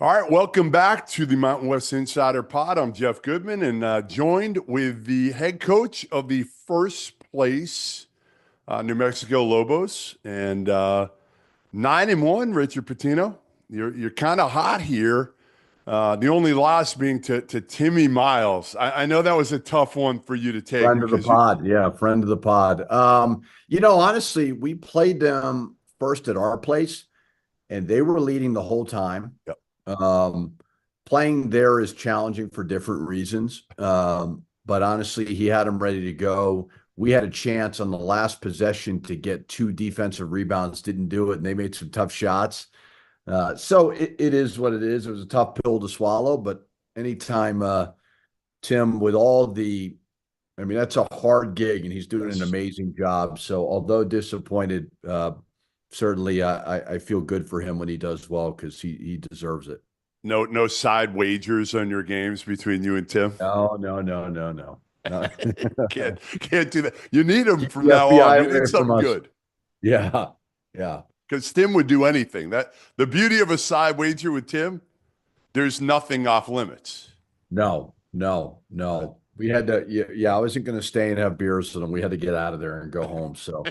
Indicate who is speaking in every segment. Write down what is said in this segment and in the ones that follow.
Speaker 1: All right, welcome back to the Mountain West Insider Pod. I'm Jeff Goodman and joined with the head coach of the first place New Mexico Lobos and 9-1, Richard Pitino. You're kind of hot here. The only loss being to Timmy Miles. I know that was a tough one for you to take
Speaker 2: Friend of the
Speaker 1: because you.
Speaker 2: pod. Yeah, friend of the pod. Honestly, we played them first at our place and they were leading the whole time.
Speaker 1: Yep.
Speaker 2: Um, Playing there is challenging for different reasons. But honestly, he had them ready to go. We had a chance on the last possession to get two defensive rebounds, didn't do it, and they made some tough shots. So it is what it is. It was a tough pill to swallow, but anytime Tim, with all the that's a hard gig, and he's doing an
Speaker 1: Yes.
Speaker 2: amazing job. So, although disappointed, certainly I feel good for him when he does well because he deserves it.
Speaker 1: No side wagers on your games between you and Tim.
Speaker 2: No, no, no, no, no, no.
Speaker 1: Can't do that. You need him
Speaker 2: Keep
Speaker 1: from
Speaker 2: the
Speaker 1: now on.
Speaker 2: FBI
Speaker 1: You need
Speaker 2: away from
Speaker 1: something
Speaker 2: us.
Speaker 1: good.
Speaker 2: Yeah, yeah.
Speaker 1: Because Tim would do anything. That the beauty of a side wager with Tim, there's nothing off limits.
Speaker 2: No, no, no. We had to. Yeah. I wasn't going to stay and have beers with him. We had to get out of there and go home. So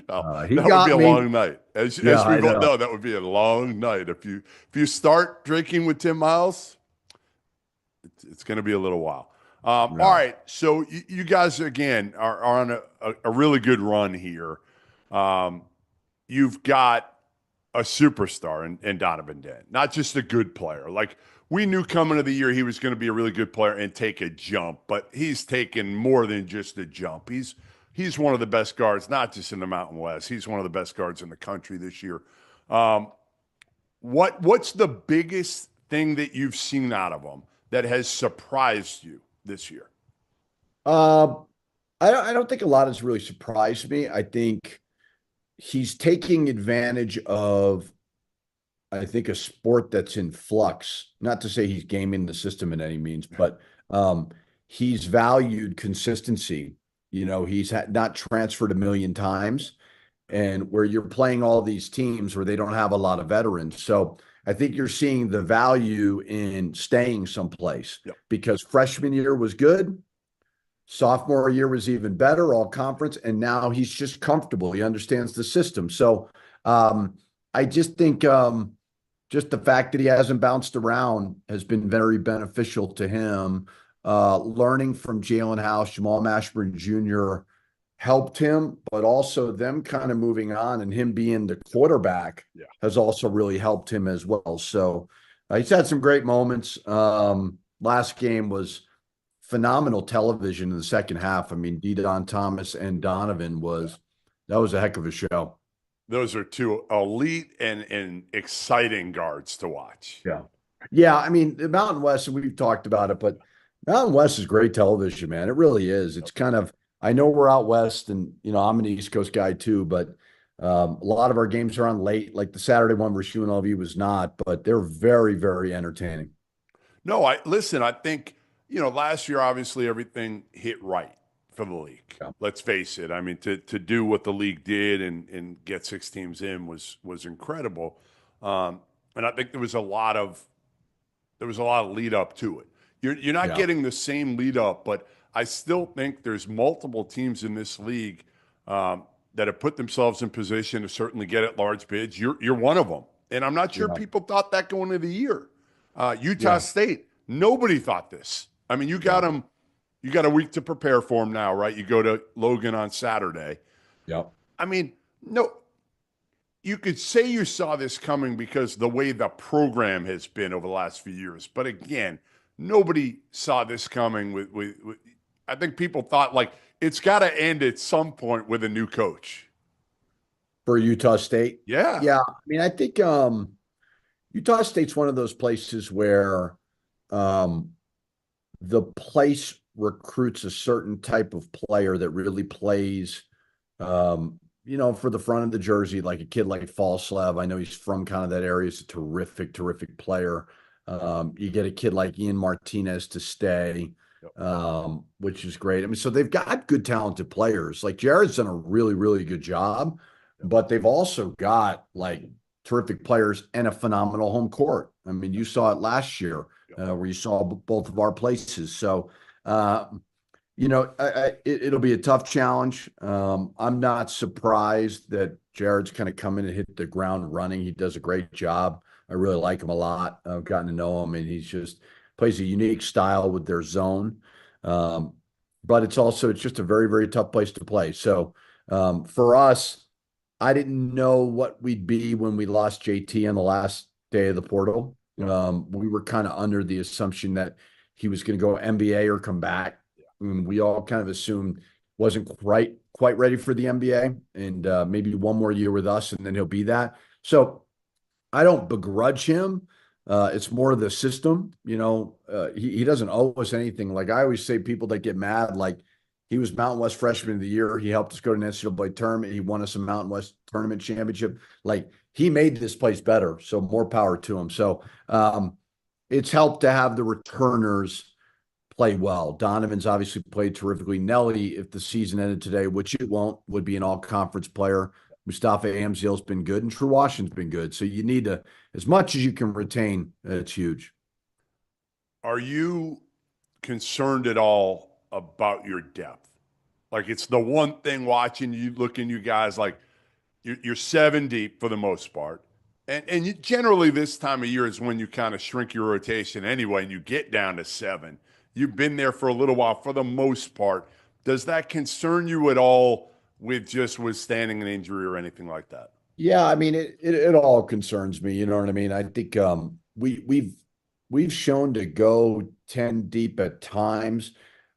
Speaker 1: Oh,
Speaker 2: he
Speaker 1: that would be
Speaker 2: got
Speaker 1: a
Speaker 2: me.
Speaker 1: long night.
Speaker 2: Yeah,
Speaker 1: As we
Speaker 2: I
Speaker 1: both
Speaker 2: know.
Speaker 1: know, that would be a long night. If you start drinking with Tim Miles, it's going to be a little while. All
Speaker 2: No.
Speaker 1: right, so you guys again are on a really good run here. Um, you've got a superstar in Donovan Dent, not just a good player. Like we knew coming to the year he was going to be a really good player and take a jump, but he's taken more than just a jump. He's one of the best guards, not just in the Mountain West. He's one of the best guards in the country this year. Um, what's the biggest thing that you've seen out of him that has surprised you this year?
Speaker 2: Uh, I don't think a lot has really surprised me. I think he's taking advantage of, I think, a sport that's in flux. Not to say he's gaming the system in any means, but he's valued consistency. He's not transferred a million times, and where you're playing all these teams where they don't have a lot of veterans. So I think you're seeing the value in staying someplace
Speaker 1: Yep.
Speaker 2: because freshman year was good. Sophomore year was even better, all conference, and now he's just comfortable. He understands the system. So I just think just the fact that he hasn't bounced around has been very beneficial to him. Learning from Jalen House, Jamal Mashburn Jr. helped him, but also them kind of moving on and him being the quarterback
Speaker 1: Yeah.
Speaker 2: has also really helped him as well. So he's had some great moments. Last game was phenomenal television in the second half. I mean, Don Thomas and Donovan that was a heck of a show.
Speaker 1: Those are two elite and exciting guards to watch.
Speaker 2: Yeah. Yeah. I mean, the Mountain West, and we've talked about it, but Mountain West is great television, man. It really is. It's kind of, I know we're out West and, I'm an East Coast guy too, but a lot of our games are on late. Like the Saturday one versus UNLV was not, but they're very, very entertaining.
Speaker 1: No, I think, last year obviously everything hit right for the league.
Speaker 2: Yeah.
Speaker 1: Let's face it. I mean, to do what the league did and get six teams in was incredible. And I think there was a lot of lead up to it. You're not
Speaker 2: Yeah.
Speaker 1: getting the same lead up, but I still think there's multiple teams in this league that have put themselves in position to certainly get at large bids. You're one of them, and I'm not sure
Speaker 2: Yeah.
Speaker 1: people thought that going into the year. Utah
Speaker 2: Yeah.
Speaker 1: State, nobody thought this. I mean, you got
Speaker 2: Yeah.
Speaker 1: them. You got a week to prepare for them now, right? You go to Logan on Saturday.
Speaker 2: Yeah.
Speaker 1: I mean, no, you could say you saw this coming because the way the program has been over the last few years. But again, nobody saw this coming with I think people thought like it's got to end at some point with a new coach.
Speaker 2: For Utah State.
Speaker 1: Yeah.
Speaker 2: Yeah. I mean, I think Utah State's one of those places where um, the place recruits a certain type of player that really plays, for the front of the jersey, like a kid like Falslev. I know he's from kind of that area. He's a terrific, terrific player. You get a kid like Ian Martinez to stay,
Speaker 1: Yep.
Speaker 2: which is great. I mean, so they've got good, talented players. Like Jared's done a really, really good job, but they've also got like terrific players and a phenomenal home court. I mean, you saw it last year
Speaker 1: Yeah.
Speaker 2: where you saw both of our places. So, uh, it'll be a tough challenge. I'm not surprised that Jared's kind of come in and hit the ground running. He does a great job. I really like him a lot. I've gotten to know him, and he's just plays a unique style with their zone. Um, but it's just a very, very tough place to play. So for us, I didn't know what we'd be when we lost JT on the last day of the portal. We were kind of under the assumption that he was going to go NBA or come back. And we all kind of assumed wasn't quite ready for the NBA, and maybe one more year with us, and then he'll be that. So I don't begrudge him. It's more the system. He doesn't owe us anything. Like I always say, people that get mad, like he was Mountain West Freshman of the Year. He helped us go to an NCAA tournament. He won us a Mountain West tournament championship. Like he made this place better. So more power to him. So it's helped to have the returners play well. Donovan's obviously played terrifically. Nelly, if the season ended today, which it won't, would be an all-conference player. Mustafa Amzil's been good, and True Washington's been good. So you need to, as much as you can retain, it's huge.
Speaker 1: Are you concerned at all about your depth? Like it's the one thing watching you, looking you guys like you're 7 deep for the most part. And generally this time of year is when you kind of shrink your rotation anyway, and you get down to 7. You've been there for a little while for the most part. Does that concern you at all with just withstanding an injury or anything like that?
Speaker 2: Yeah, I mean it all concerns me. You know what I mean? I think we've shown to go 10 deep at times.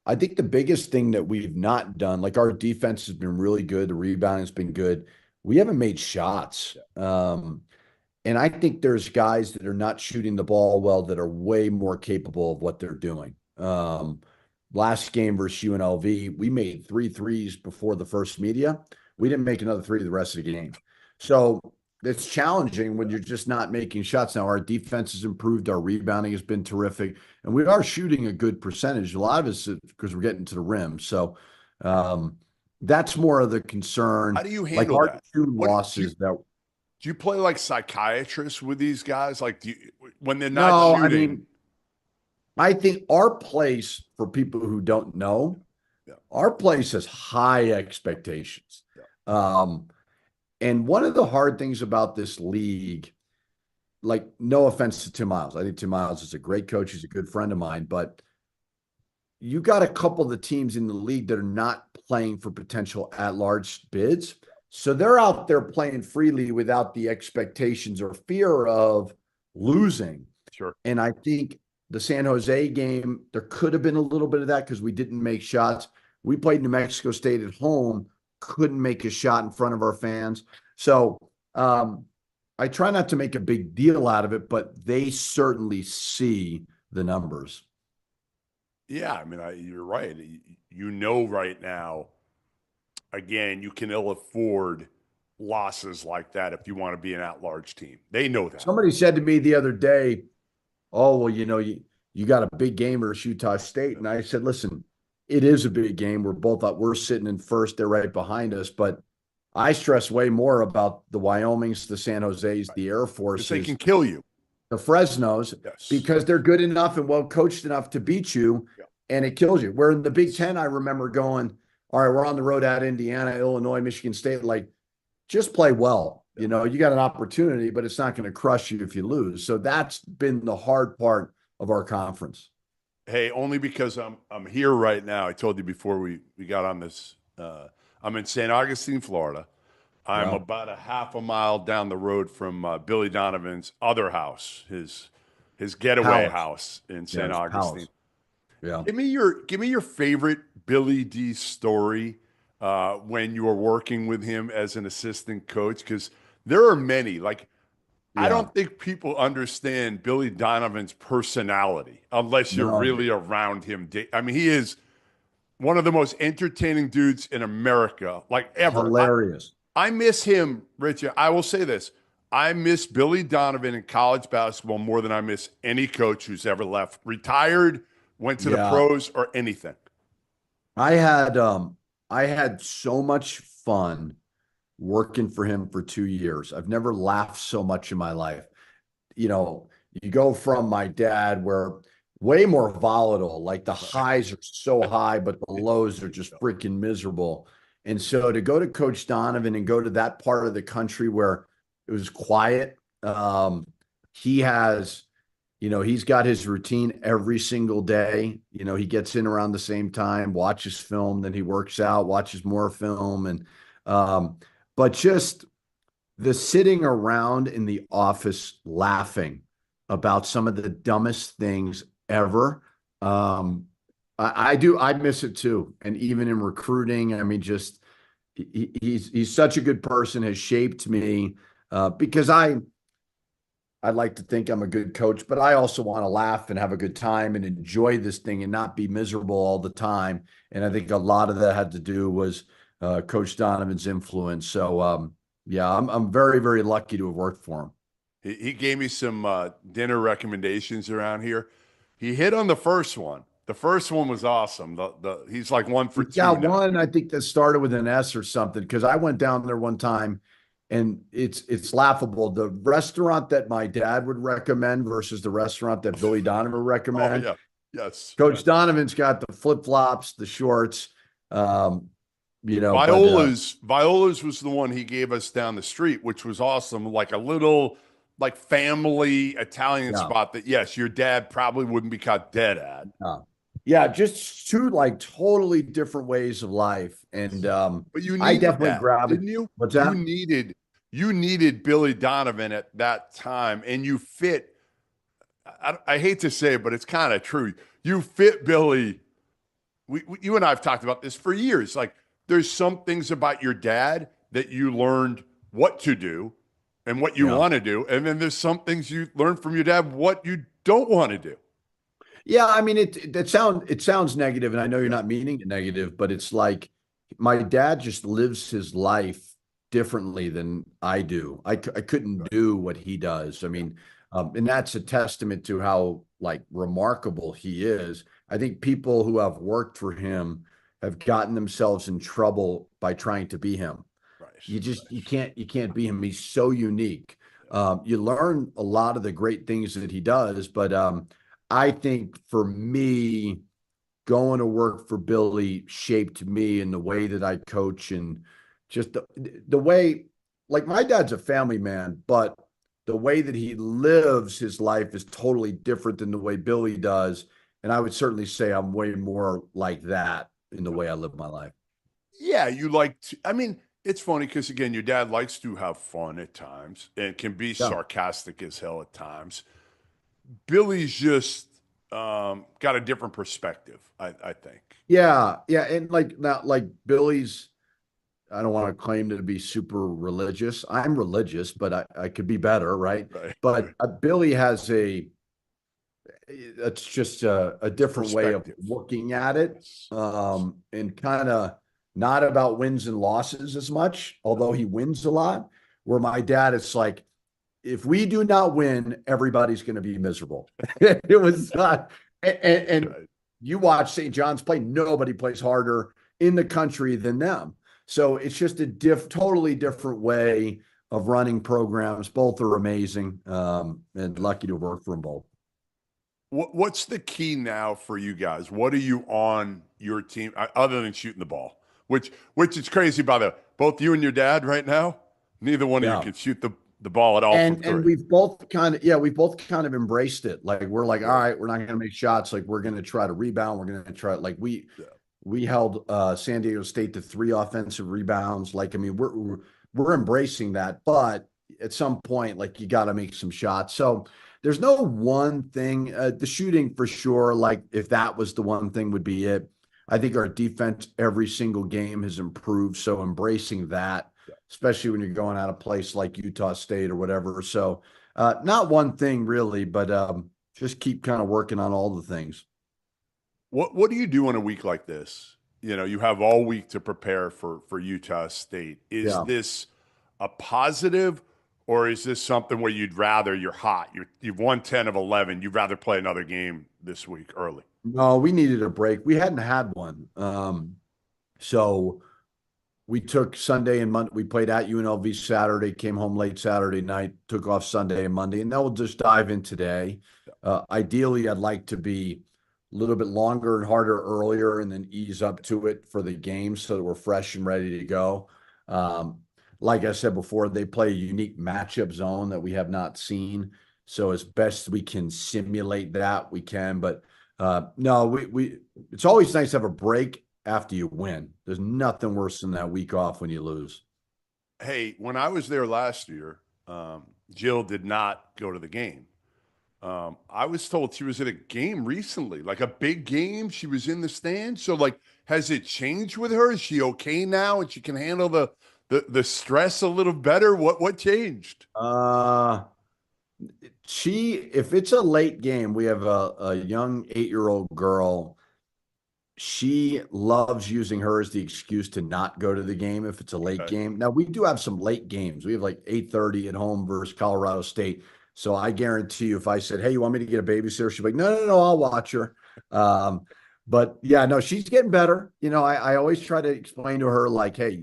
Speaker 2: I think the biggest thing that we've not done, like our defense has been really good, the rebounding has been good. We haven't made shots. And I think there's guys that are not shooting the ball well that are way more capable of what they're doing. Last game versus UNLV, we made 3 threes before the first media. We didn't make another 3 the rest of the game. So it's challenging when you're just not making shots. Now, our defense has improved. Our rebounding has been terrific. And we are shooting a good percentage. A lot of it's because we're getting to the rim. So that's more of the concern.
Speaker 1: How do you
Speaker 2: Like
Speaker 1: handle
Speaker 2: our
Speaker 1: that?
Speaker 2: 2 losses that.
Speaker 1: Do you play like psychiatrists with these guys? Like when they're not
Speaker 2: No, I
Speaker 1: shooting?
Speaker 2: mean, I think our place, for people who don't know,
Speaker 1: Yeah.
Speaker 2: our place has high expectations. And one of the hard things about this league, like no offense to Tim Miles, I think Tim Miles is a great coach. He's a good friend of mine, but you got a couple of the teams in the league that are not playing for potential at-large bids. So they're out there playing freely without the expectations or fear of losing.
Speaker 1: Sure.
Speaker 2: And I think the San Jose game, there could have been a little bit of that because we didn't make shots. We played New Mexico State at home, couldn't make a shot in front of our fans. So I try not to make a big deal out of it, but they certainly see the numbers.
Speaker 1: Yeah, I mean, you're right. Right now, again, you can ill afford losses like that if you want to be an at-large team. They know that.
Speaker 2: Somebody said to me the other day, oh, well, you got a big game versus Utah State. And I said, listen, it is a big game. We're sitting in first. They're right behind us. But I stress way more about the Wyomings, the San Jose's, the Air Forces.
Speaker 1: They can kill you.
Speaker 2: The Fresnos,
Speaker 1: yes,
Speaker 2: because they're good enough and well coached enough to beat you, and it kills you. Where in the Big Ten, I remember going, all right, we're on the road at Indiana, Illinois, Michigan State. Like, just play well. You got an opportunity, but it's not going to crush you if you lose. So that's been the hard part of our conference.
Speaker 1: Hey, only because I'm here right now. I told you before we got on this. I'm in St. Augustine, Florida. I'm about a half a mile down the road from Billy Donovan's other house, his getaway house in St. Augustine.
Speaker 2: Yeah.
Speaker 1: Give me your favorite Billy D story when you were working with him as an assistant coach, because there are many. Like, I don't think people understand Billy Donovan's personality unless you're really around him. I mean, he is one of the most entertaining dudes in America, like ever.
Speaker 2: Hilarious.
Speaker 1: I miss him, Richard. I will say this. I miss Billy Donovan in college basketball more than I miss any coach who's ever left, retired, went to the pros, or anything.
Speaker 2: I had so much fun working for him for 2 years. I've never laughed so much in my life. You know, you go from my dad, where way more volatile, like the highs are so high, but the lows are just freaking miserable. And so to go to Coach Donovan and go to that part of the country where it was quiet, he has, he's got his routine every single day. He gets in around the same time, watches film, then he works out, watches more film. But just the sitting around in the office laughing about some of the dumbest things ever. I miss it too. And even in recruiting, I mean, just he's such a good person, has shaped me, because I'd like to think I'm a good coach, but I also want to laugh and have a good time and enjoy this thing and not be miserable all the time. And I think a lot of that had to do was Coach Donovan's influence. So yeah, I'm very, very lucky to have worked for him.
Speaker 1: He gave me some dinner recommendations around here. He hit on the first one. The first one was awesome. He's like 1 for 2
Speaker 2: Yeah,
Speaker 1: now.
Speaker 2: one I think that started with an S or something, because I went down there one time and it's laughable. The restaurant that my dad would recommend versus the restaurant that Billy Donovan would recommend.
Speaker 1: Oh, yeah. Yes.
Speaker 2: Coach
Speaker 1: Yes.
Speaker 2: Donovan's got the flip-flops, the shorts,
Speaker 1: Viola's was the one he gave us down the street, which was awesome. Like a little like family Italian spot that, yes, your dad probably wouldn't be caught dead at.
Speaker 2: Yeah, just two like totally different ways of life. And
Speaker 1: but you
Speaker 2: I
Speaker 1: needed
Speaker 2: definitely
Speaker 1: that,
Speaker 2: grabbed it.
Speaker 1: didn't you?
Speaker 2: What's that?
Speaker 1: You needed Billy Donovan at that time, and you fit. I hate to say it, but it's kind of true. You fit Billy. You and I have talked about this for years. Like, there's some things about your dad that you learned what to do and what you want to do, and then there's some things you learned from your dad what you don't want to do.
Speaker 2: Yeah, I mean, it sounds negative, and I know you're not meaning it negative, but it's like my dad just lives his life differently than I do. I couldn't do what he does. I mean, and that's a testament to how like remarkable he is. I think people who have worked for him have gotten themselves in trouble by trying to be him.
Speaker 1: Right.
Speaker 2: You can't be him. He's so unique. You learn a lot of the great things that he does, but I think for me, going to work for Billy shaped me in the way that I coach, and just the way, like, my dad's a family man, but the way that he lives his life is totally different than the way Billy does. And I would certainly say I'm way more like that in the way I live my life.
Speaker 1: Yeah, you like to, I mean, it's funny because, again, your dad likes to have fun at times and can be sarcastic as hell at times. Billy's just got a different perspective, I think.
Speaker 2: Yeah, yeah, and like not like Billy's. I don't want to claim to be super religious. I'm religious, but I could be better, right?
Speaker 1: Right.
Speaker 2: But Billy has it's just a different way of looking at it, and kind of not about wins and losses as much, although he wins a lot. Where my dad, it's like, if we do not win, everybody's going to be miserable. It was not, and right. You watch St. John's play, nobody plays harder in the country than them. So it's just a totally different way of running programs. Both are amazing, and lucky to work for them both.
Speaker 1: What's the key now for you guys? What are you on your team other than shooting the ball? Which is crazy, by the way. Both you and your dad right now, neither one of you can shoot the ball at all.
Speaker 2: And we've both kind of embraced it. Like, we're like, all right, we're not going to make shots. Like, we're going to try to rebound. We're going to try, like, we held San Diego State to 3 offensive rebounds. Like, I mean, we're embracing that, but at some point, like, you got to make some shots. So there's no one thing. The shooting for sure. Like, if that was the one thing, would be it. I think our defense every single game has improved. So embracing that, especially when you're going out of place like Utah State or whatever. So not one thing really, but just keep kind of working on all the things.
Speaker 1: What do you do in a week like this? You know, you have all week to prepare for Utah State. Is this a positive, or is this something where you'd rather, you're hot, you've won 10 of 11, you'd rather play another game this week early?
Speaker 2: No, we needed a break. We hadn't had one. So we took Sunday and Monday. We played at UNLV Saturday, came home late Saturday night, took off Sunday and Monday, and then we'll just dive in today. Ideally, I'd like to be a little bit longer and harder earlier and then ease up to it for the game so that we're fresh and ready to go. Um, like I said before, they play a unique matchup zone that we have not seen. So as best we can simulate that, we can. But no, we it's always nice to have a break after you win. There's nothing worse than that week off when you lose.
Speaker 1: Hey, when I was there last year, Jill did not go to the game. I was told she was at a game recently, like a big game. She was in the stands. So, like, has it changed with her? Is she okay now, and she can handle the stress a little better? What changed?
Speaker 2: Uh, if it's a late game, we have a young 8-year-old girl. She loves using her as the excuse to not go to the game if it's a late
Speaker 1: Okay.
Speaker 2: game. Now we do have some late games. We have like 8:30 at home versus Colorado State. So I guarantee you, if I said, "Hey, you want me to get a babysitter?" She'd be like, "No, no, no, I'll watch her." Um, but yeah, no, she's getting better. I always try to explain to her like, "Hey,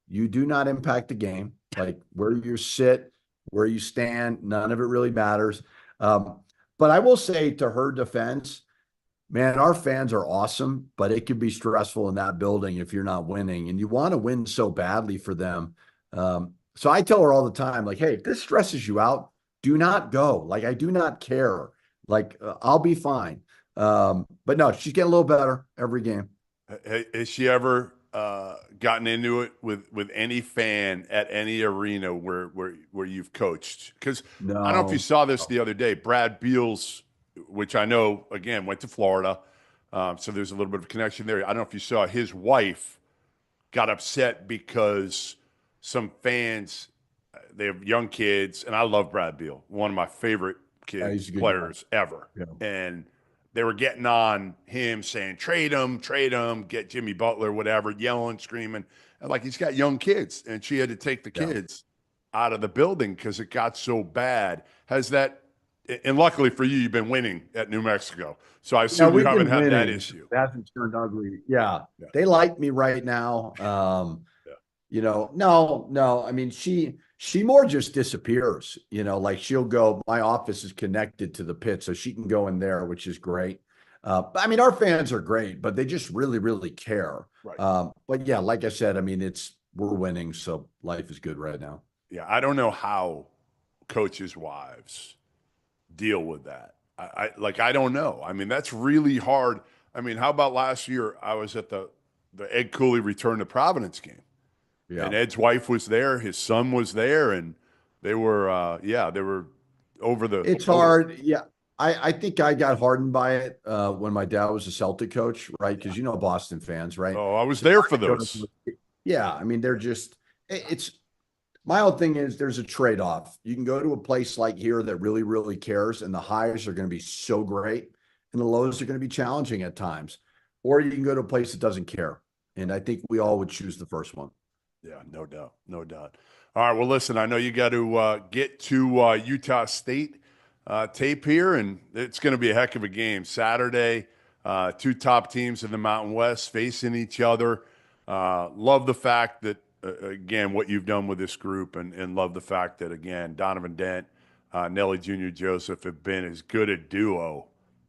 Speaker 2: you do not impact the game. Like where you sit, where you stand, none of it really matters." Um, but I will say to her defense, man, our fans are awesome, but it can be stressful in that building if you're not winning, and you want to win so badly for them. So I tell her all the time, like, hey, if this stresses you out, do not go. Like, I do not care. Like, I'll be fine. But no, she's getting a little better every game.
Speaker 1: Has she ever gotten into it with any fan at any arena where you've coached? Because I don't know if you
Speaker 2: No.
Speaker 1: saw this the other day. Brad Beals, which I know again went to Florida, so there's a little bit of a connection there. I don't know if you saw his wife got upset because some fans, they have young kids, and I love Brad Beal, one of my favorite
Speaker 2: Yeah,
Speaker 1: kid
Speaker 2: he's a good guy.
Speaker 1: players ever,
Speaker 2: Yeah.
Speaker 1: and they were getting on him saying trade him, get Jimmy Butler, whatever, yelling, screaming, and like he's got young kids, and she had to take the
Speaker 2: Yeah.
Speaker 1: kids out of the building because it got so bad. Has that? And luckily for you, you've been winning at New Mexico, so I
Speaker 2: Yeah,
Speaker 1: assume you
Speaker 2: we've
Speaker 1: haven't
Speaker 2: been
Speaker 1: had that
Speaker 2: winning.
Speaker 1: issue.
Speaker 2: It hasn't turned ugly. Yeah.
Speaker 1: Yeah,
Speaker 2: They like me right now.
Speaker 1: yeah,
Speaker 2: No, no. I mean, she more just disappears. Like she'll go. My office is connected to the pit, so she can go in there, which is great. I mean, our fans are great, but they just really, really care.
Speaker 1: right.
Speaker 2: But yeah, like I said, I mean, we're winning, so life is good right now.
Speaker 1: Yeah, I don't know how coaches' wives deal with that. I don't know. I mean, that's really hard. I mean, how about last year? I was at the Ed Cooley return to Providence game, and
Speaker 2: Yeah,
Speaker 1: Ed's wife was there, his son was there, and they were they were over the
Speaker 2: it's
Speaker 1: over.
Speaker 2: hard. Yeah, I think I got hardened by it when my dad was a Celtic coach, right? Because Boston fans, right?
Speaker 1: Oh, I was
Speaker 2: So it's
Speaker 1: there
Speaker 2: hard
Speaker 1: for
Speaker 2: to go to
Speaker 1: those.
Speaker 2: yeah, I mean, they're just it's my old thing is there's a trade-off. You can go to a place like here that really, really cares, and the highs are going to be so great, and the lows are going to be challenging at times. Or you can go to a place that doesn't care. And I think we all would choose the first one.
Speaker 1: Yeah, no doubt, no doubt. All right, well, listen, I know you got to get to Utah State tape here, and it's going to be a heck of a game Saturday. Two top teams in the Mountain West facing each other. Love the fact that again what you've done with this group, and love the fact that again Donovan Dent, Nelly Jr. Joseph have been as good a duo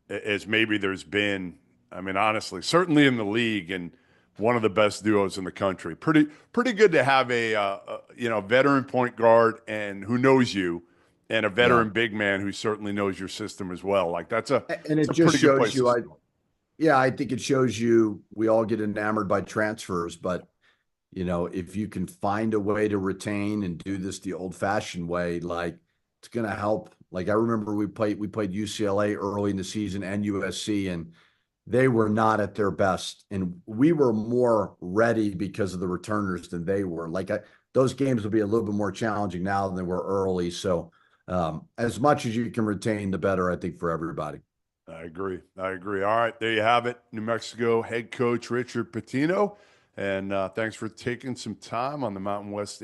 Speaker 1: as maybe there's been. I mean, honestly, certainly in the league, and one of the best duos in the country. Pretty good to have a veteran point guard and who knows you, and a
Speaker 2: Yeah.
Speaker 1: veteran big man who certainly knows your system as well. Like that's a
Speaker 2: And
Speaker 1: it's
Speaker 2: it
Speaker 1: a
Speaker 2: just
Speaker 1: pretty good
Speaker 2: shows
Speaker 1: place to
Speaker 2: you,
Speaker 1: start.
Speaker 2: yeah, I think it shows you we all get enamored by transfers, but if you can find a way to retain and do this the old-fashioned way, like it's going to help. Like I remember we played UCLA early in the season and USC, and they were not at their best, and we were more ready because of the returners than they were. Those games will be a little bit more challenging now than they were early. So as much as you can retain, the better, I think, for everybody.
Speaker 1: I agree. I agree. All right, there you have it. New Mexico head coach Richard Pitino, and thanks for taking some time on the Mountain West